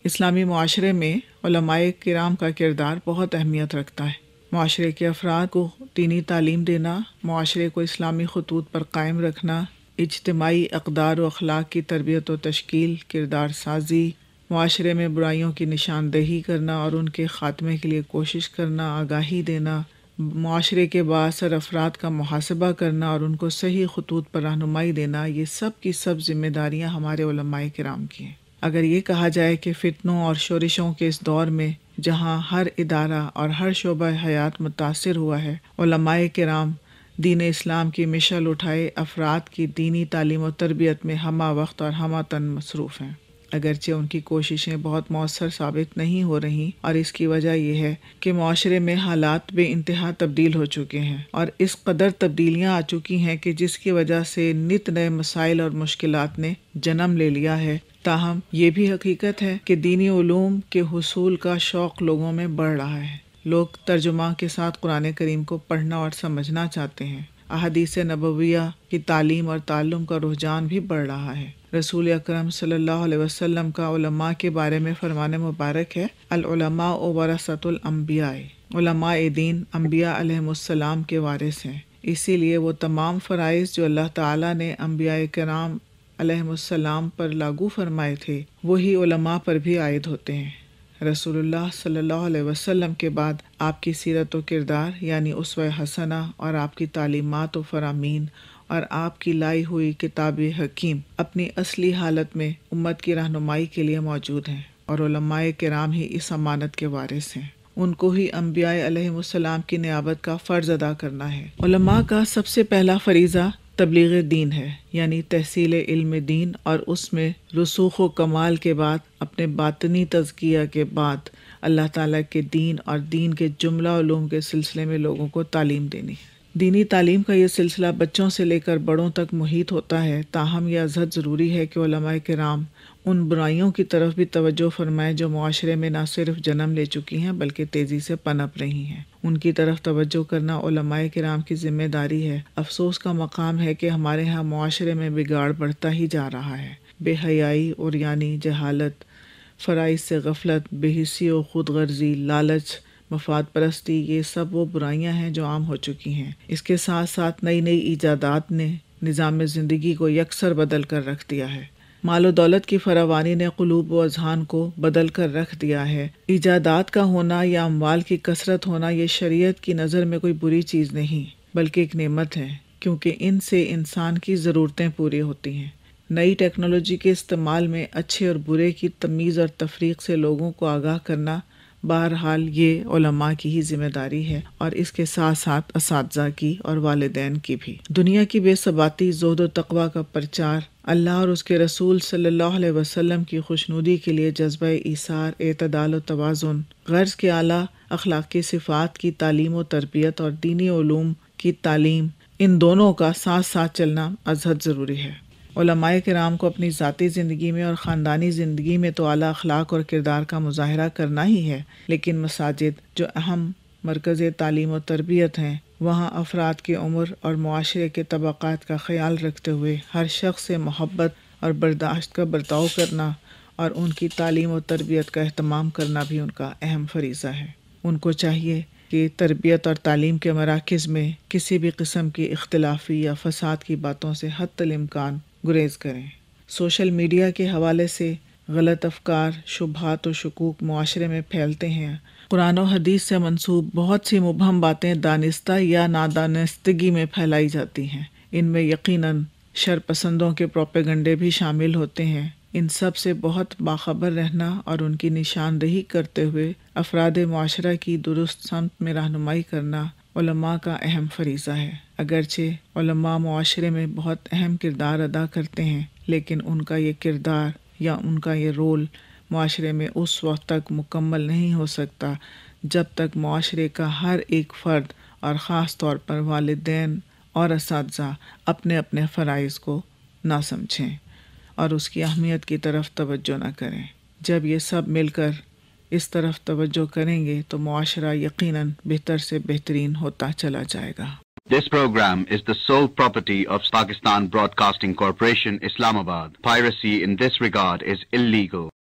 اسلامی معاشرے میں علماء کرام کا کردار بہت اہمیت رکھتا ہے۔ معاشرے کے افراد کو دینی تعلیم دینا، معاشرے کو اسلامی خطوط پر قائم رکھنا، اجتماعی اقدار و اخلاق کی تربیت و تشکیل، کردار سازی، معاشرے میں برائیوں کی نشاندہی کرنا اور ان کے خاتمے کے لیے کوشش کرنا، آگاہی دینا، معاشرے کے بااثر افراد کا محاسبہ کرنا اور ان کو صحیح خطوط پر رہنمائی دینا، یہ سب کی سب ذمہ داریاں ہمارے علماء کرام کی ہیں۔ اگر یہ کہا جائے کہ فتنوں اور شورشوں کے اس دور میں جہاں ہر ادارہ اور ہر شعبہ حیات متاثر ہوا ہے، علماء کرام دین اسلام کی مشعل اٹھائے افراد کی دینی تعلیم و تربیت میں ہمہ وقت اور ہمہ تن مصروف ہیں۔ اگرچہ ان کی کوششیں بہت مؤثر ثابت نہیں ہو رہی، اور اس کی وجہ یہ ہے کہ معاشرے میں حالات بے انتہا تبدیل ہو چکے ہیں اور اس قدر تبدیلیاں آ چکی ہیں کہ جس کی وجہ سے نت نئے مسائل اور مشکلات نے جنم لے لیا ہے۔ تاہم یہ بھی حقیقت ہے کہ دینی علوم کے حصول کا شوق لوگوں میں بڑھ رہا ہے۔ لوگ ترجمہ کے ساتھ قرآن کریم کو پڑھنا اور سمجھنا چاہتے ہیں۔ احادیث نبویہ کی تعلیم اور تعلم کا رجحان بھی بڑھ رہا ہے۔ رسول اکرم صلی اللہ علیہ وسلم کا علماء کے بارے میں فرمان مبارک ہے، العلماء ورثۃ الانبیاء، علماء دین انبیاء علیہم السلام کے وارث ہیں۔ اسی لیے وہ تمام فرائض جو اللہ تعالیٰ نے انبیاء کرام علیہم السلام پر لاگو فرمائے تھے، وہی علماء پر بھی عائد ہوتے ہیں۔ رسول اللہ صلی اللہ علیہ وسلم کے بعد آپ کی سیرت و کردار یعنی اسوہ حسنہ اور آپ کی تعلیمات و فرامین اور آپ کی لائی ہوئی کتاب حکیم اپنی اصلی حالت میں امت کی رہنمائی کے لیے موجود ہیں، اور علماء کرام ہی اس امانت کے وارث ہیں۔ ان کو ہی انبیاء علیہم السلام کی نیابت کا فرض ادا کرنا ہے۔ علماء کا سب سے پہلا فریضہ تبلیغ دین ہے، یعنی تحصیل علم دین، اور اس میں رسوخ و کمال کے بعد اپنے باطنی تزکیہ کے بعد اللہ تعالیٰ کے دین اور دین کے جملہ علوم کے سلسلے میں لوگوں کو تعلیم دینی ہے۔ دینی تعلیم کا یہ سلسلہ بچوں سے لے کر بڑوں تک محیط ہوتا ہے، تاہم یہ ازحد ضروری ہے کہ علماء کرام ان برائیوں کی طرف بھی توجہ فرمائیں جو معاشرے میں نہ صرف جنم لے چکی ہیں بلکہ تیزی سے پنپ رہی ہیں۔ ان کی طرف توجہ کرنا علماء کرام کی ذمہ داری ہے۔ افسوس کا مقام ہے کہ ہمارے ہاں معاشرے میں بگاڑ بڑھتا ہی جا رہا ہے۔ بے حیائی، عریانی، جہالت، فرائض سے غفلت، بے حسی و خود غرضی، لالچ، مفاد پرستی، یہ سب وہ برائیاں ہیں جو عام ہو چکی ہیں۔ اس کے ساتھ ساتھ نئی نئی ایجادات نے نظام زندگی کو یکسر بدل کر رکھ دیا ہے۔ مال و دولت کی فراوانی نے قلوب و اذہان کو بدل کر رکھ دیا ہے۔ ایجادات کا ہونا یا اموال کی کثرت ہونا یہ شریعت کی نظر میں کوئی بری چیز نہیں بلکہ ایک نعمت ہے، کیونکہ ان سے انسان کی ضرورتیں پوری ہوتی ہیں۔ نئی ٹیکنالوجی کے استعمال میں اچھے اور برے کی تمیز اور تفریق سے لوگوں کو آگاہ کرنا بہرحال یہ علماء کی ہی ذمہ داری ہے، اور اس کے ساتھ ساتھ اساتذہ کی اور والدین کی بھی۔ دنیا کی بے ثباتی، زہد و تقویٰ کا پرچار، اللہ اور اس کے رسول صلی اللہ علیہ وسلم کی خوشنودی کے لیے جذبہ ایثار، اعتدال و توازن، غرض کے اعلیٰ اخلاقی صفات کی تعلیم و تربیت اور دینی علوم کی تعلیم، ان دونوں کا ساتھ ساتھ چلنا ازحد ضروری ہے۔ علماء کرام کو اپنی ذاتی زندگی میں اور خاندانی زندگی میں تو اعلیٰ اخلاق اور کردار کا مظاہرہ کرنا ہی ہے، لیکن مساجد جو اہم مرکز تعلیم و تربیت ہیں، وہاں افراد کی عمر اور معاشرے کے طبقات کا خیال رکھتے ہوئے ہر شخص سے محبت اور برداشت کا برتاؤ کرنا اور ان کی تعلیم و تربیت کا اہتمام کرنا بھی ان کا اہم فریضہ ہے۔ ان کو چاہیے کہ تربیت اور تعلیم کے مراکز میں کسی بھی قسم کی اختلافی یا فساد کی باتوں سے حتی الامکان گریز کریں۔ سوشل میڈیا کے حوالے سے غلط افکار، شبہات و شکوک معاشرے میں پھیلتے ہیں۔ قرآن و حدیث سے منسوب بہت سی مبہم باتیں دانستہ یا نادانستگی میں پھیلائی جاتی ہیں۔ ان میں یقیناً شر پسندوں کے پروپیگنڈے بھی شامل ہوتے ہیں۔ ان سب سے بہت باخبر رہنا اور ان کی نشاندہی کرتے ہوئے افراد معاشرہ کی درست سمت میں رہنمائی کرنا علماء کا اہم فریضہ ہے۔ اگرچہ علماء معاشرے میں بہت اہم کردار ادا کرتے ہیں، لیکن ان کا یہ کردار یا ان کا یہ رول معاشرے میں اس وقت تک مکمل نہیں ہو سکتا جب تک معاشرے کا ہر ایک فرد اور خاص طور پر والدین اور اساتذہ اپنے اپنے فرائض کو نہ سمجھیں اور اس کی اہمیت کی طرف توجہ نہ کریں۔ جب یہ سب مل کر اس طرف توجہ کریں گے تو معاشرہ یقیناً بہتر سے بہترین ہوتا چلا جائے گا۔ This program is the sole property of Pakistan Broadcasting Corporation, Islamabad. Piracy in this regard is illegal.